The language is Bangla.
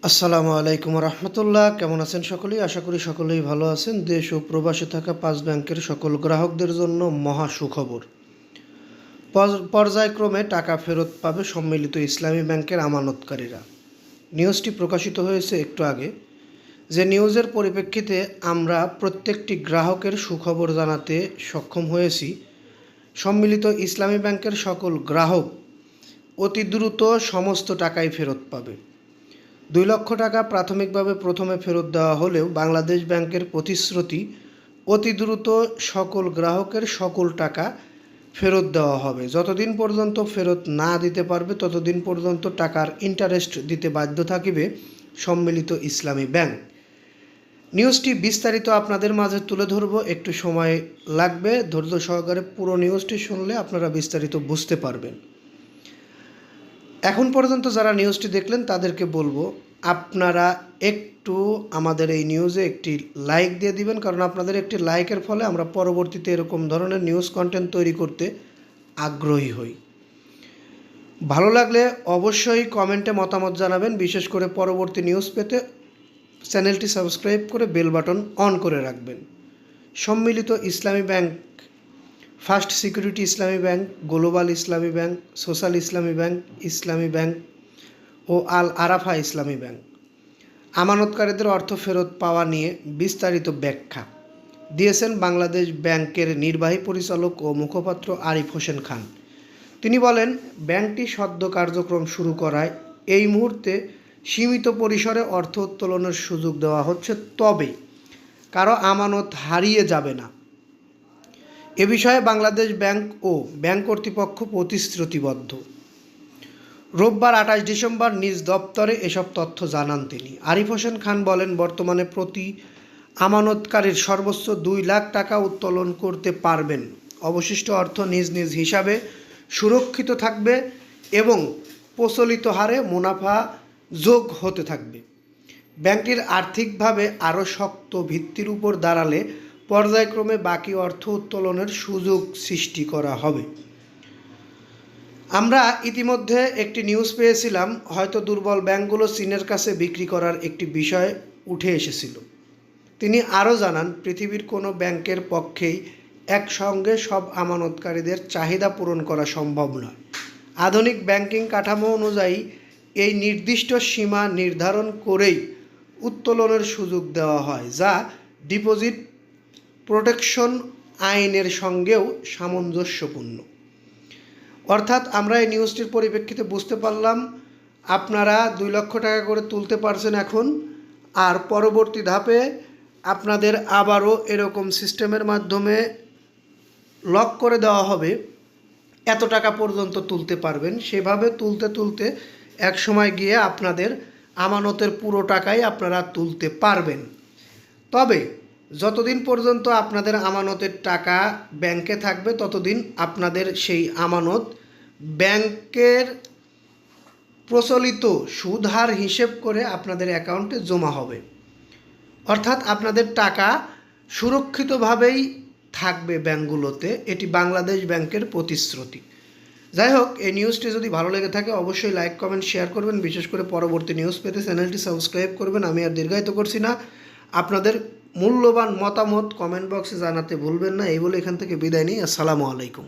আসসালামু আলাইকুম রহমতুল্লাহ। কেমন আছেন সকলেই? আশা করি সকলেই ভালো আছেন। দেশ ও প্রবাসে থাকা 5 ব্যাংকের সকল গ্রাহকদের জন্য মহা সুখবর। পর্যায়ক্রমে টাকা ফেরত পাবে সম্মিলিত ইসলামী ব্যাংকের আমানতকারীরা। নিউজটি প্রকাশিত হয়েছে একটু আগে। যে নিউজের পরিপ্রেক্ষিতে আমরা প্রত্যেকটি গ্রাহকের সুখবর জানাতে সক্ষম হয়েছি। সম্মিলিত ইসলামী ব্যাংকের সকল গ্রাহক অতি দ্রুত সমস্ত টাকাই ফেরত পাবে। 2 লক্ষ টাকা প্রাথমিকভাবে প্রথমে ফেরত দেওয়া হলেও বাংলাদেশ ব্যাংকের প্রতিশ্রুতি অতি দ্রুত সকল গ্রাহকের সকল টাকা ফেরত দেওয়া হবে। যতদিন পর্যন্ত ফেরত না দিতে পারবে ততদিন পর্যন্ত টাকার ইন্টারেস্ট দিতে বাধ্য থাকিবে সম্মিলিত ইসলামী ব্যাংক। নিউজটি বিস্তারিত আপনাদের মাঝে তুলে ধরব, একটু সময় লাগবে। ধৈর্য সহকারে পুরো নিউজটি শুনলে আপনারা বিস্তারিত বুঝতে পারবেন। এখন পর্যন্ত যারা নিউজটি দেখলেন তাদেরকে বলবো আপনারা একটু আমাদের এই নিউজে একটি লাইক দিয়ে দিবেন, কারণ আপনাদের একটি লাইকের ফলে আমরা পরবর্তীতে এরকম ধরনের নিউজ কন্টেন্ট তৈরি করতে আগ্রহী হই। ভালো লাগলে অবশ্যই কমেন্টে মতামত জানাবেন। বিশেষ করে পরবর্তী নিউজ পেতে চ্যানেলটি সাবস্ক্রাইব করে বেল বাটন অন করে রাখবেন। সম্মিলিত ইসলামী ব্যাংক, ফার্স্ট সিকিউরিটি ইসলামী ব্যাংক, গ্লোবাল ইসলামী ব্যাংক, সোশ্যাল ইসলামী ব্যাংক ও আল আরাফা ইসলামী ব্যাংক আমানতকারীদের অর্থ ফেরত পাওয়া নিয়ে বিস্তারিত ব্যাখ্যা দিয়েছেন বাংলাদেশ ব্যাংকের নির্বাহী পরিচালক ও মুখপাত্র আরিফ হোসেন খান। তিনি বলেন, ব্যাংকটি সদ্য কার্যক্রম শুরু করায় এই মুহূর্তে সীমিত পরিসরে অর্থ উত্তোলনের সুযোগ দেওয়া হচ্ছে, তবে কারো আমানত হারিয়ে যাবে না। এ বিষয়ে বাংলাদেশ ব্যাংক ও ব্যাংক কর্তৃপক্ষ প্রতিশ্রুতিবদ্ধ। রোববার 28 ডিসেম্বর নিজ দপ্তরে এসব তথ্য জানান তিনি। আরিফ হোসেন খান বলেন, বর্তমানে প্রতি আমানতকারীর সর্বোচ্চ 2 লাখ টাকা উত্তোলন করতে পারবেন। অবশিষ্ট অর্থ নিজ নিজ হিসাবে সুরক্ষিত থাকবে এবং প্রচলিত হারে মুনাফা যোগ হতে থাকবে। ব্যাংকটির আর্থিকভাবে আরও শক্ত ভিত্তির উপর দাঁড়ালে পর্যায়ক্রমে বাকি অর্থ উত্তোলনের সুযোগ সৃষ্টি করা হবে। আমরা ইতিমধ্যে একটি নিউজ পেয়েছিলাম, হয়তো দুর্বল ব্যাংকগুলো চীনের কাছে বিক্রি করার একটি বিষয় উঠে এসেছিল। তিনি আরও জানান, পৃথিবীর কোনো ব্যাংকের পক্ষেই একসঙ্গে সব আমানতকারীদের চাহিদা পূরণ করা সম্ভব নয়। আধুনিক ব্যাংকিং কাঠামো অনুযায়ী এই নির্দিষ্ট সীমা নির্ধারণ করেই উত্তোলনের সুযোগ দেওয়া হয়, যা ডিপোজিট প্রোটেকশন আইনের সঙ্গেও সামঞ্জস্যপূর্ণ। অর্থাৎ আমরা এই নিউজটির পরিপ্রেক্ষিতে বুঝতে পারলাম আপনারা 2 লক্ষ টাকা করে তুলতে পারছেন এখন, আর পরবর্তী ধাপে আপনাদের আবারও এরকম সিস্টেমের মাধ্যমে লক করে দেওয়া হবে, এত টাকা পর্যন্ত তুলতে পারবেন। সেভাবে তুলতে তুলতে এক সময় গিয়ে আপনাদের আমানতের পুরো টাকাই আপনারা তুলতে পারবেন। তবে যতদিন পর্যন্ত আপনাদের আমানতের টাকা ব্যাংকে থাকবে ততদিন আপনাদের সেই আমানত ব্যাংকের প্রচলিত সুদ হার হিসেব করে আপনাদের অ্যাকাউন্টে জমা হবে। অর্থাৎ আপনাদের টাকা সুরক্ষিতভাবেই থাকবে ব্যাংকগুলোতে। এটি বাংলাদেশ ব্যাংকের প্রতিশ্রুতি। যাই হোক, এই নিউজটি যদি ভালো লেগে থাকে অবশ্যই লাইক, কমেন্ট, শেয়ার করবেন। বিশেষ করে পরবর্তী নিউজ পেতে চ্যানেলটি সাবস্ক্রাইব করবেন। আমি আর দীর্ঘায়িত করছি না, আপনাদের মূল্যবান মতামত কমেন্ট বক্সে জানাতে ভুলবেন না। এই বলে এখান থেকে বিদায় নিই। আসসালামু আলাইকুম।